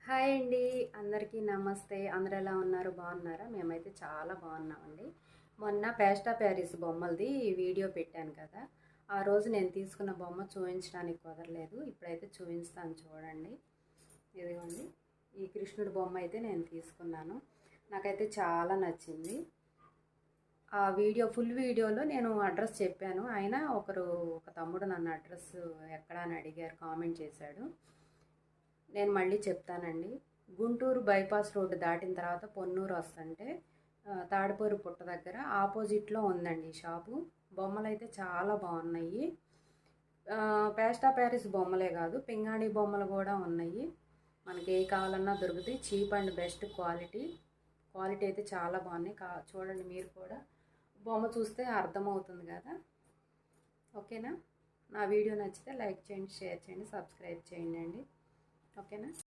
Hi అండి, అందరికీ నమస్తే. అందరూ ఎలా ఉన్నారు? బాగున్నారా? మేమైతే చాలా బాగున్నామండి. మొన్న పేస్టా ప్యారిస్ బొమ్మలది వీడియో పెట్టాను కదా, ఆ రోజు నేను తీసుకున్న బొమ్మ చూపించడానికి కుదరలేదు. ఇప్పుడైతే చూపిస్తాను చూడండి. ఇదిగోండి, ఈ కృష్ణుడి బొమ్మ అయితే నేను తీసుకున్నాను. నాకైతే చాలా నచ్చింది. ఆ వీడియో ఫుల్ వీడియోలో నేను అడ్రస్ చెప్పాను. అయినా ఒక తమ్ముడు నన్ను అడ్రస్ ఎక్కడ అని అడిగారు, కామెంట్ చేశాడు. నేను మళ్ళీ చెప్తానండి. గుంటూరు బైపాస్ రోడ్డు దాటిన తర్వాత పొన్నూరు వస్తుంటే తాడిపూరి పుట్ట దగ్గర ఆపోజిట్లో ఉందండి ఈ షాపు. బొమ్మలు అయితే చాలా బాగున్నాయి. పేస్టా ప్యారిస్ బొమ్మలే కాదు, పింగాణి బొమ్మలు కూడా ఉన్నాయి. మనకి ఏ కావాలన్నా దొరుకుతాయి. చీప్ అండ్ బెస్ట్ క్వాలిటీ అయితే చాలా బాగున్నాయి. చూడండి, మీరు కూడా బొమ్మ చూస్తే అర్థమవుతుంది కదా. ఓకేనా? నా వీడియో నచ్చితే లైక్ చేయండి, షేర్ చేయండి, సబ్స్క్రైబ్ చేయండి అండి. ఓకేనా?